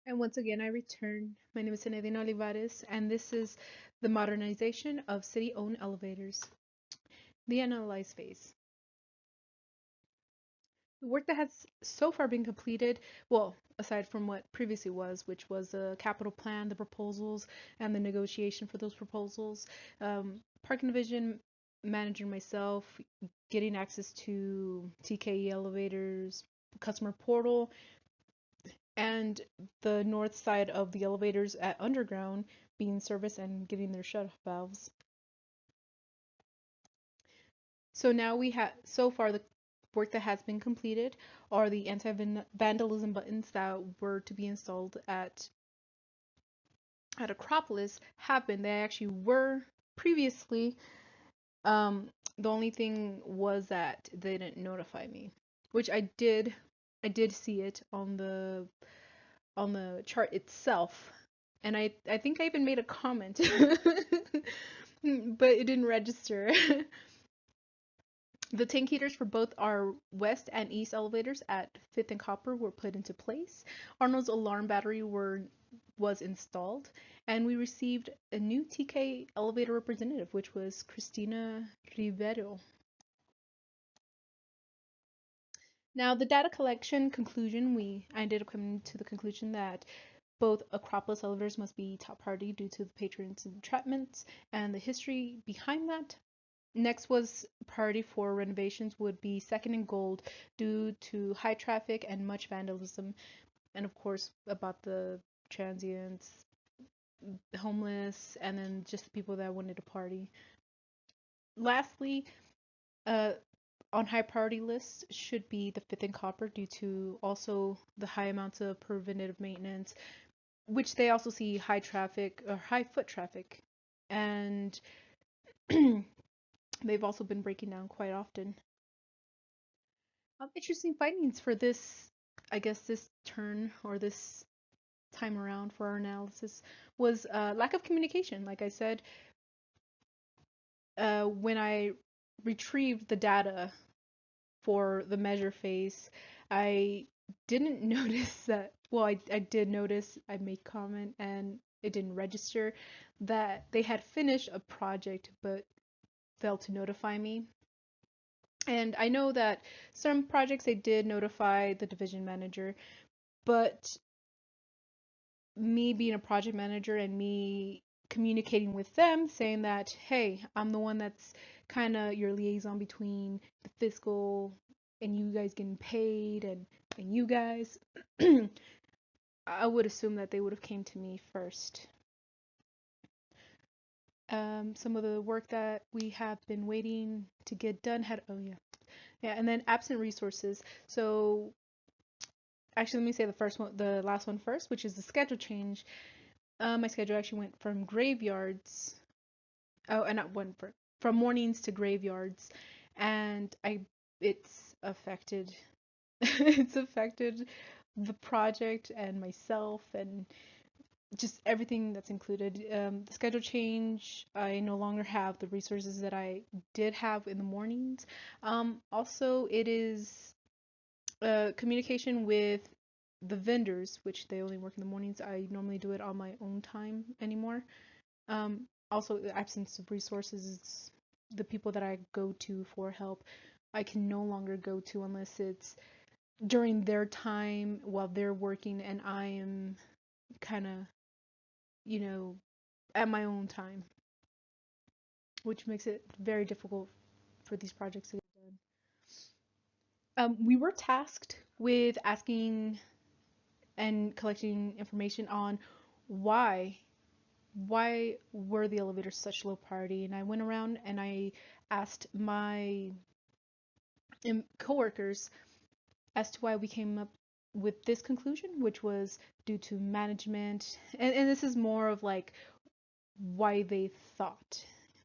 And once again, I return. My name is Zenedina Olivares, and this is the modernization of city-owned elevators, the analyze phase. The work that has so far been completed, well, aside from what previously was, which was the capital plan, the proposals, and the negotiation for those proposals, parking division manager myself, getting access to TKE elevators, customer portal, and the north side of the elevators at underground being serviced and getting their shut-off valves. So now we have, so far the work that has been completed are the anti-vandalism buttons that were to be installed at Acropolis have been. They actually were previously. The only thing was that they didn't notify me, which I did. I did see it on the chart itself, and I think I even made a comment, but it didn't register. The tank heaters for both our west and east elevators at 5th and Copper were put into place. Arnold's alarm battery was installed, and we received a new TK elevator representative, which was Cristina Rivero. Now, the data collection conclusion, I ended up coming to the conclusion that both Acropolis elevators must be top priority due to the patrons' entrapments and the history behind that. Next was priority for renovations would be second in gold due to high traffic and much vandalism, and of course about the transients, homeless, and then just the people that wanted to party. Lastly, uh, on high priority list should be the 5th and Copper due to also the high amounts of preventative maintenance, which they also see high traffic or high foot traffic, and they've also been breaking down quite often. Interesting findings for this, I guess, this turn or this time around for our analysis was lack of communication. Like I said, when I retrieved the data for the measure phase, I didn't notice that. Well, I did notice, I made comment and it didn't register that they had finished a project but failed to notify me. And I know that some projects they did notify the division manager, but me being a project manager and me communicating with them saying that, hey, I'm the one that's kind of your liaison between the fiscal and you guys getting paid and you guys, I would assume that they would have came to me first. Some of the work that we have been waiting to get done had, oh yeah, and then absent resources. So actually, let me say the last one first, which is the schedule change. My schedule actually went from graveyards. Oh, and not one from mornings to graveyards, and it's affected. It's affected the project and myself and just everything that's included. The schedule change. I no longer have the resources that I did have in the mornings. Also, it is communication with the vendors, which they only work in the mornings. I normally do it on my own time anymore. Also, the absence of resources is the people that I go to for help. I can no longer go to unless it's during their time while they're working and I am kind of, you know, at my own time, which makes it very difficult for these projects to get done. We were tasked with asking and collecting information on why why were the elevators such low priority, and I went around and I asked my coworkers as to why we came up with this conclusion, which was due to management, and this is more of like why they thought.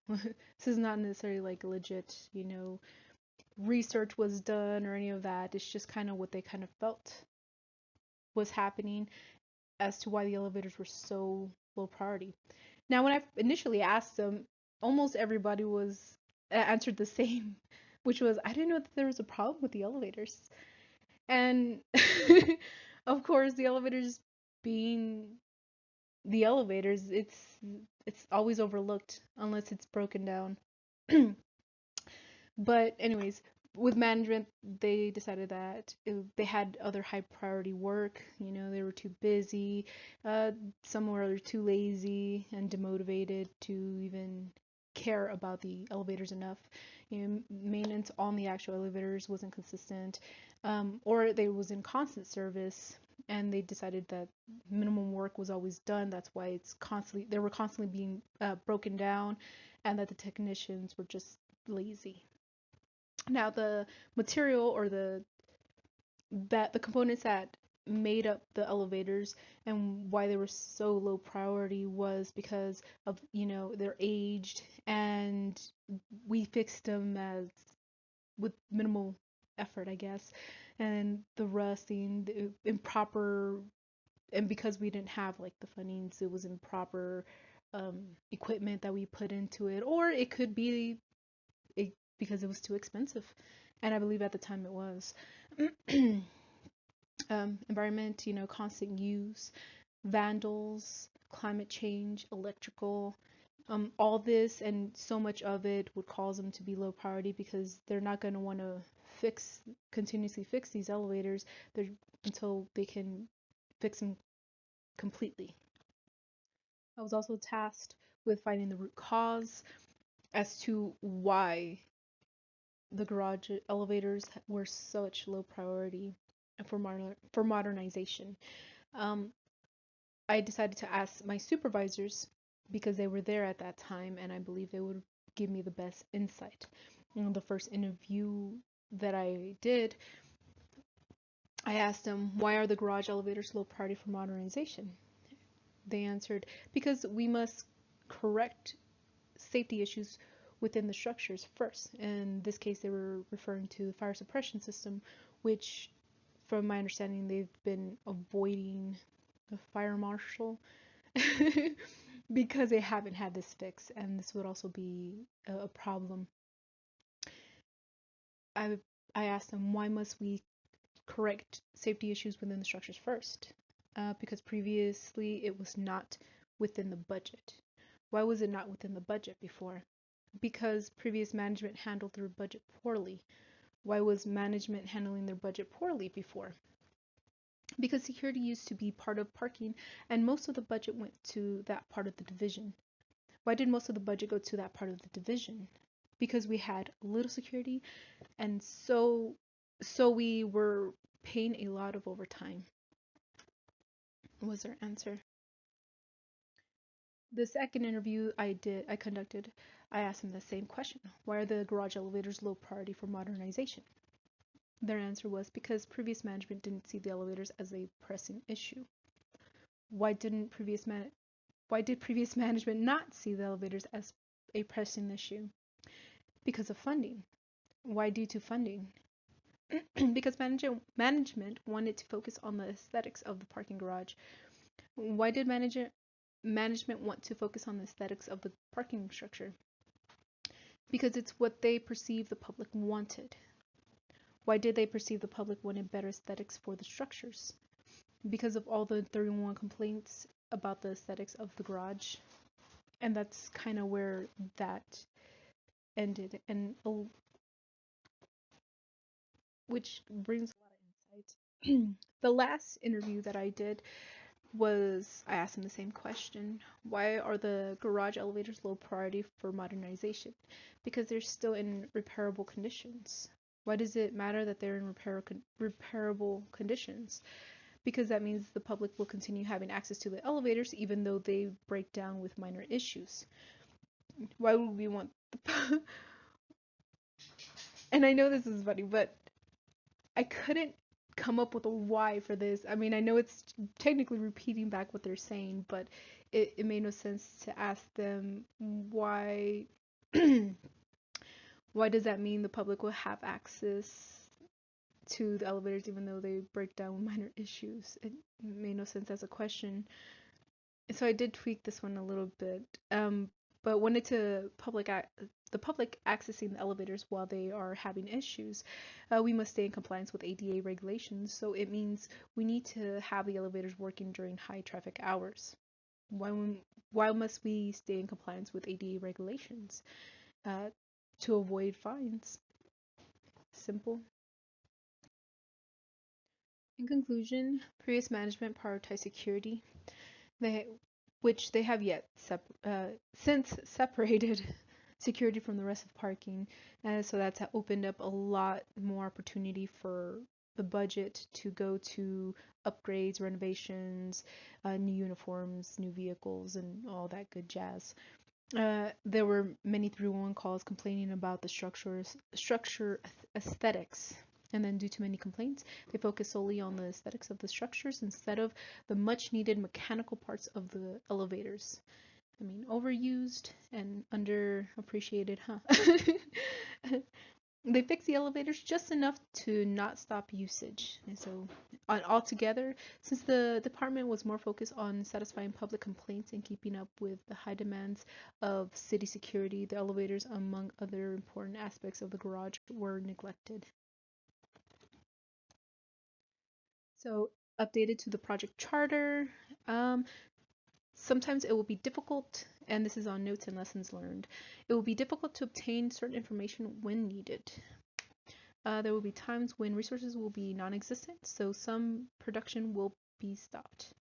This is not necessarily like legit, research was done or any of that. It's just kind of what they kind of felt was happening as to why the elevators were so low priority. Now, when I initially asked them, almost everybody was answered the same, which was I didn't know that there was a problem with the elevators. And of course, the elevators. being the elevators, it's always overlooked unless it's broken down. But anyways, with management, they decided that they had other high priority work. You know, they were too busy. Some were too lazy and demotivated to even care about the elevators enough. You know, maintenance on the actual elevators wasn't consistent, or they was in constant service. And they decided that minimum work was always done. That's why they were constantly being broken down, and that the technicians were just lazy. Now the material or the components that made up the elevators and why they were so low priority was because of, you know, they're aged, and we fixed them as with minimal effort, I guess. And the rusting, the improper, and because we didn't have like the fundings, it was improper equipment that we put into it, or it could be because it was too expensive, and I believe at the time it was. Environment, you know, constant use, vandals, climate change, electrical, all this and so much of it would cause them to be low priority because they're not going to want to continuously fix these elevators they're, until they can fix them completely. I was also tasked with finding the root cause as to why the garage elevators were such low priority for modernization. Um, I decided to ask my supervisors because they were there at that time, and I believe they would give me the best insight. You know, the first interview that I did, I asked them, why are the garage elevators low priority for modernization? They answered, because we must correct safety issues within the structures first. In this case, they were referring to the fire suppression system, which, from my understanding, they've been avoiding the fire marshal because they haven't had this fix, and this would also be a problem. I I asked them, why must we correct safety issues within the structures first? Because previously it was not within the budget. Why was it not within the budget before? Because previous management handled their budget poorly. Why was management handling their budget poorly before? Because security used to be part of parking, and most of the budget went to that part of the division. Why did most of the budget go to that part of the division? Because we had little security, and so we were paying a lot of overtime, was their answer. The second interview I conducted, I asked them the same question. Why are the garage elevators low priority for modernization? Their answer was because previous management didn't see the elevators as a pressing issue. Why didn't why did previous management not see the elevators as a pressing issue? Because of funding. Why due to funding? Because management wanted to focus on the aesthetics of the parking garage. Why did management want to focus on the aesthetics of the parking structure? Because it's what they perceived the public wanted. Why did they perceive the public wanted better aesthetics for the structures? Because of all the 31 complaints about the aesthetics of the garage. And that's kind of where that ended. And which brings a lot of insight. The last interview that I did was I asked him the same question. Why are the garage elevators low priority for modernization? Because they're still in repairable conditions. Why does it matter that they're in repairable conditions? Because that means the public will continue having access to the elevators even though they break down with minor issues. Why would we want the and I know this is funny, but I couldn't come up with a why for this. I mean, I know it's technically repeating back what they're saying, but it made no sense to ask them why why does that mean the public will have access to the elevators even though they break down with minor issues? It made no sense as a question. So I did tweak this one a little bit. but when it's a the public accessing the elevators while they are having issues, we must stay in compliance with ADA regulations. So it means we need to have the elevators working during high traffic hours. Why, why must we stay in compliance with ADA regulations? Uh, to avoid fines. Simple. In conclusion, previous management prioritized security, they, which they have yet since separated security from the rest of parking, and so that's opened up a lot more opportunity for the budget to go to upgrades, renovations, new uniforms, new vehicles, and all that good jazz. There were many 311 calls complaining about the structure aesthetics. And then, due to many complaints, they focused solely on the aesthetics of the structures instead of the much needed mechanical parts of the elevators. I mean, overused and underappreciated, huh? They fixed the elevators just enough to not stop usage. And so, altogether, since the department was more focused on satisfying public complaints and keeping up with the high demands of city security, the elevators, among other important aspects of the garage, were neglected. So, updated to the project charter. Um, Sometimes it will be difficult, and this is on notes and lessons learned. It will be difficult to obtain certain information when needed. There will be times when resources will be non-existent, so some production will be stopped.